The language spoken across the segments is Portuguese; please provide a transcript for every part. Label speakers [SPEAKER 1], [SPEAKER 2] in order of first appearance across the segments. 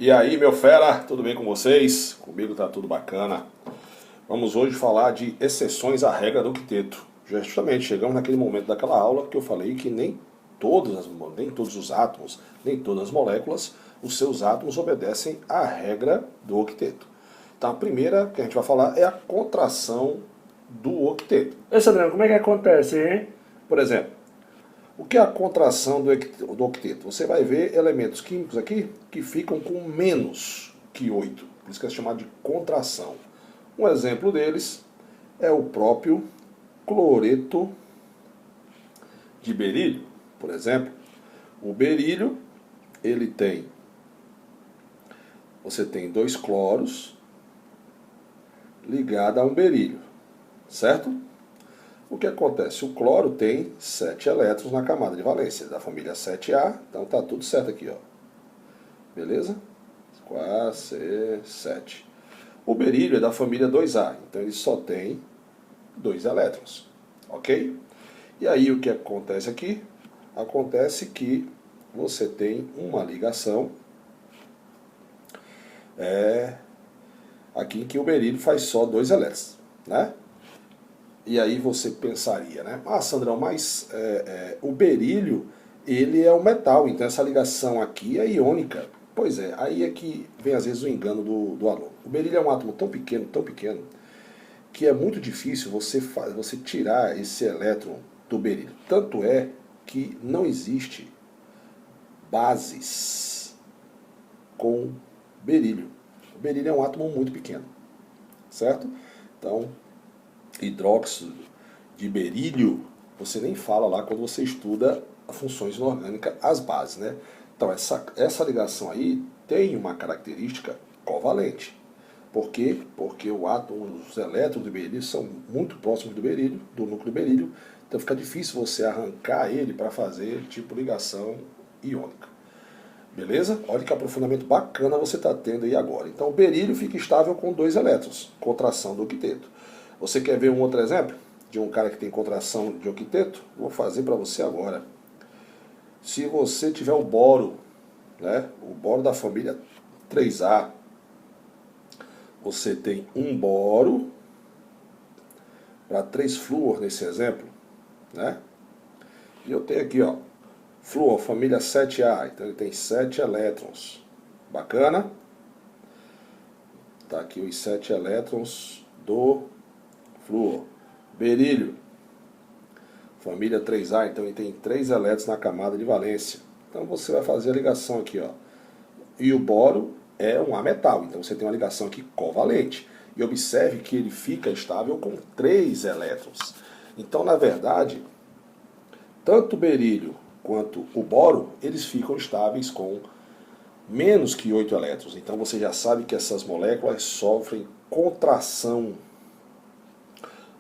[SPEAKER 1] E aí, meu fera, tudo bem com vocês? Comigo tá tudo bacana. Vamos hoje falar de exceções à regra do octeto. Justamente chegamos naquele momento daquela aula que eu falei que nem todos os átomos, nem todas as moléculas, os seus átomos obedecem à regra do octeto. Então a primeira que a gente vai falar é a contração do octeto.
[SPEAKER 2] Ô Sandrão, como é que acontece, hein?
[SPEAKER 1] Por exemplo, o que é a contração do octeto? Você vai ver elementos químicos aqui que ficam com menos que 8. Por isso que é chamado de contração. Um exemplo deles é o próprio cloreto de berílio. Por exemplo, o berílio, você tem dois cloros ligados a um berílio, certo? O que acontece? O cloro tem 7 elétrons na camada de valência, da família 7A, então tá tudo certo aqui, ó. Beleza? 4, 7. O berílio é da família 2A, então ele só tem 2 elétrons, ok? E aí o que acontece aqui? Acontece que você tem uma ligação aqui em que o berílio faz só 2 elétrons, né? E aí você pensaria, né? Ah, Sandrão, mas o berílio, ele é um metal, então essa ligação aqui é iônica. Pois é, aí é que vem às vezes o engano do aluno. O berílio é um átomo tão pequeno, que é muito difícil você tirar esse elétron do berílio. Tanto é que não existe bases com berílio. O berílio é um átomo muito pequeno, certo? Então, hidróxido de berílio, você nem fala lá quando você estuda funções inorgânicas, as bases, né? Então, essa ligação aí tem uma característica covalente. Por quê? Porque os elétrons do berílio são muito próximos do berílio, do núcleo do berílio, então fica difícil você arrancar ele para fazer tipo ligação iônica. Beleza? Olha que aprofundamento bacana você está tendo aí agora. Então o berílio fica estável com 2 elétrons, contração do octeto. Você quer ver um outro exemplo de um cara que tem contração de octeto? Vou fazer para você agora. Se você tiver o boro, né, o boro da família 3A, você tem um boro para 3 flúor nesse exemplo, né? E eu tenho aqui, ó, flúor, família 7A, então ele tem 7 elétrons. Bacana? Tá aqui os 7 elétrons do flúor. Berílio, família 3A, então ele tem 3 elétrons na camada de valência. Então você vai fazer a ligação aqui, ó. E o boro é um ametal, então você tem uma ligação aqui covalente. E observe que ele fica estável com 3 elétrons. Então, na verdade, tanto o berílio quanto o boro, eles ficam estáveis com menos que 8 elétrons. Então você já sabe que essas moléculas sofrem contração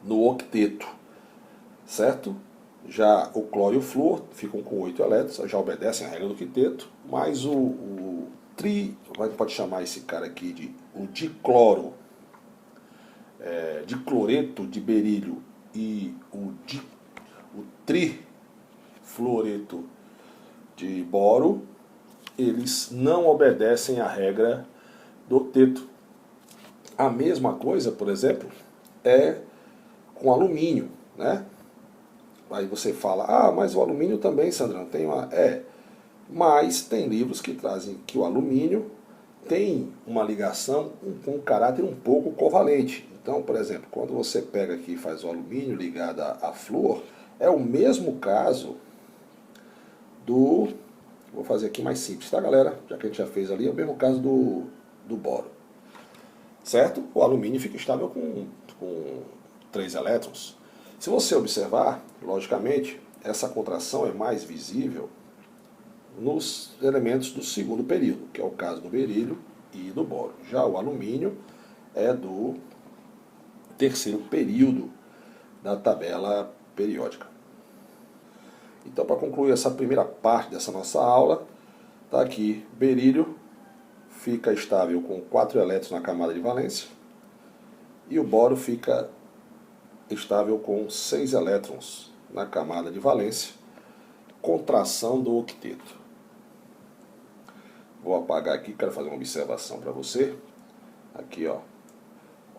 [SPEAKER 1] no octeto, certo? Já o cloro e o flúor ficam com 8 elétrons, já obedecem à regra do octeto, mas pode chamar esse cara aqui de o dicloro, de cloreto de berílio e o trifluoreto de boro, eles não obedecem à regra do octeto. A mesma coisa, por exemplo, é com alumínio, né? Aí você fala, ah, mas o alumínio também, Sandrão, tem uma... mas tem livros que trazem que o alumínio tem uma ligação com um caráter um pouco covalente. Então, por exemplo, quando você pega aqui e faz o alumínio ligado a flúor, é o mesmo caso do... Vou fazer aqui mais simples, tá, galera? Já que a gente já fez ali, é o mesmo caso do boro. Certo? O alumínio fica estável com 3 elétrons. Se você observar, logicamente, essa contração é mais visível nos elementos do segundo período, que é o caso do berílio e do boro. Já o alumínio é do terceiro período da tabela periódica. Então, para concluir essa primeira parte dessa nossa aula, está aqui, berílio fica estável com 4 elétrons na camada de valência e o boro fica estável com 6 elétrons na camada de valência, contração do octeto. Vou apagar aqui, quero fazer uma observação para você. Aqui, ó.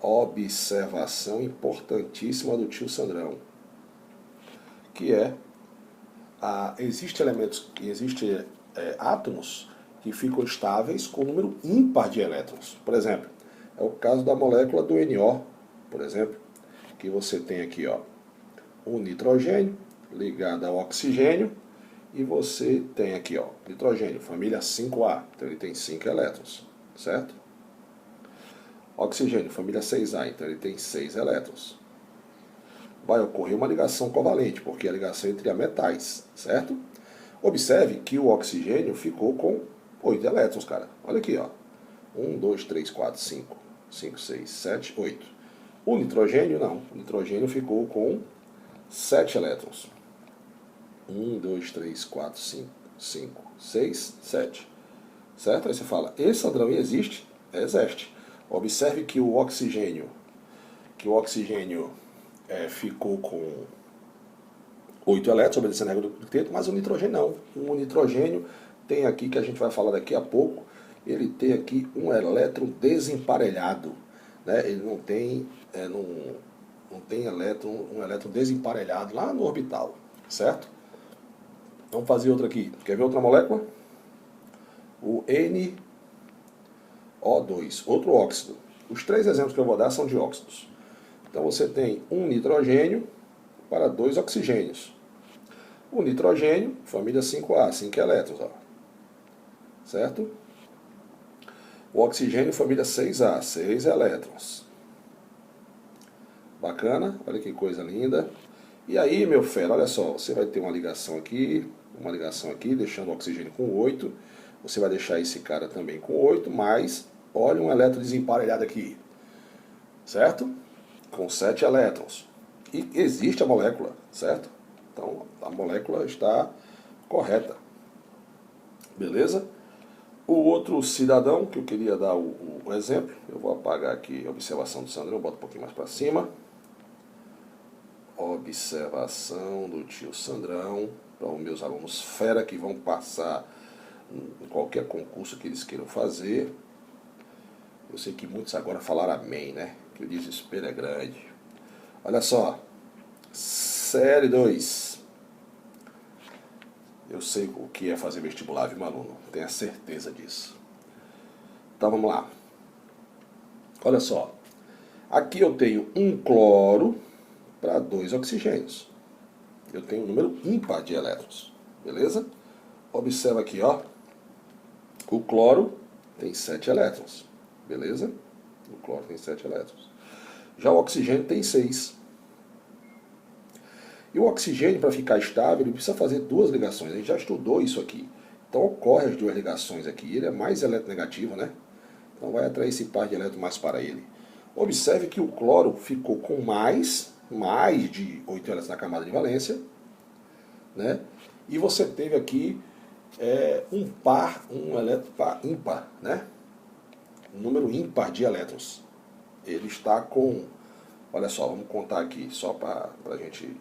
[SPEAKER 1] Observação importantíssima do tio Sandrão. Que é, existe átomos que ficam estáveis com número ímpar de elétrons. Por exemplo, é o caso da molécula do NO, por exemplo, que você tem aqui, ó, o nitrogênio ligado ao oxigênio, e você tem aqui, ó, nitrogênio, família 5A, então ele tem 5 elétrons, certo? Oxigênio, família 6A, então ele tem 6 elétrons. Vai ocorrer uma ligação covalente, porque é a ligação entre metais, certo? Observe que o oxigênio ficou com 8 elétrons, cara. Olha aqui, ó. 1, 2, 3, 4, 5, 5, 6, 7, 8. O nitrogênio, não. O nitrogênio ficou com 7 elétrons. 1, 2, 3, 4, 5, 5, 6, 7. Certo? Aí você fala, esse Sandrão existe? Existe. Observe que o oxigênio ficou com 8 elétrons, obedecendo a regra do quinteto, mas o nitrogênio não. O nitrogênio tem aqui, que a gente vai falar daqui a pouco, ele tem aqui um elétron desemparelhado. Né? Ele não tem, um elétron desemparelhado lá no orbital, certo? Vamos fazer outra aqui. Quer ver outra molécula? O NO2, outro óxido. Os 3 exemplos que eu vou dar são de óxidos. Então você tem um nitrogênio para 2 oxigênios. O nitrogênio, família 5A, 5 elétrons, ó. Certo? O oxigênio, família 6A, 6 elétrons. Bacana? Olha que coisa linda. E aí, meu fera, olha só, você vai ter uma ligação aqui, deixando o oxigênio com 8. Você vai deixar esse cara também com 8, mas olha um elétron desemparelhado aqui. Certo? Com 7 elétrons. E existe a molécula, certo? Então, a molécula está correta. Beleza? O outro cidadão, que eu queria dar o exemplo, eu vou apagar aqui a observação do Sandrão, boto um pouquinho mais para cima. Observação do tio Sandrão, para os meus alunos fera que vão passar em qualquer concurso que eles queiram fazer. Eu sei que muitos agora falaram amém, né? Que o desespero é grande. Olha só, série 2. Eu sei o que é fazer vestibular, viu, meu aluno? Tenha certeza disso. Então vamos lá. Olha só. Aqui eu tenho um cloro para 2 oxigênios. Eu tenho um número ímpar de elétrons. Beleza? Observa aqui, ó. O cloro tem 7 elétrons. Beleza? O cloro tem 7 elétrons. Já o oxigênio tem 6. E o oxigênio, para ficar estável, ele precisa fazer 2 ligações. A gente já estudou isso aqui. Então ocorre as 2 ligações aqui. Ele é mais eletronegativo, né? Então vai atrair esse par de elétrons mais para ele. Observe que o cloro ficou com mais de 8 elétrons na camada de valência, né? E você teve aqui um elétron ímpar, né? Um número ímpar de elétrons. Ele está com, olha só, vamos contar aqui, só para a gente...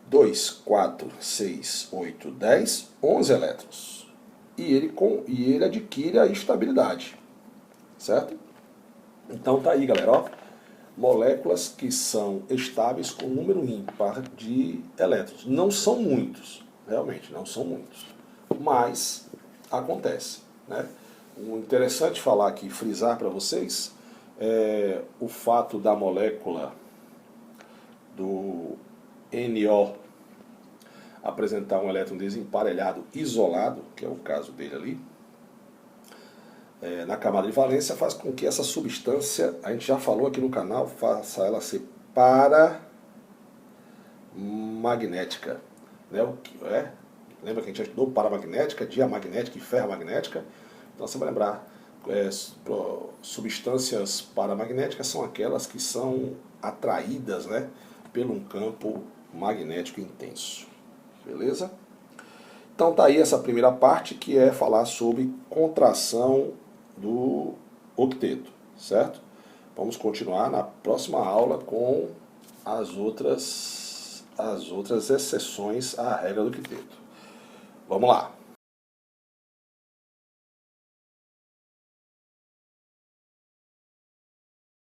[SPEAKER 1] 2, 4, 6, 8, 10, 11 elétrons. E ele adquire a estabilidade, certo? Então tá aí, galera, ó. Moléculas que são estáveis com número ímpar de elétrons. Não são muitos, realmente, não são muitos. Mas acontece, né? O interessante falar aqui, frisar para vocês, é o fato da molécula do NO apresentar um elétron desemparelhado isolado, que é o caso dele ali, na camada de valência, faz com que essa substância, a gente já falou aqui no canal, faça ela ser paramagnética. Né? Lembra que a gente já estudou paramagnética, diamagnética e ferromagnética? Então você vai lembrar, substâncias paramagnéticas são aquelas que são atraídas, né, por um campo magnético intenso. Beleza? Então tá aí essa primeira parte, que é falar sobre contração do octeto, certo? Vamos continuar na próxima aula com as outras exceções à regra do quinteto. Vamos lá!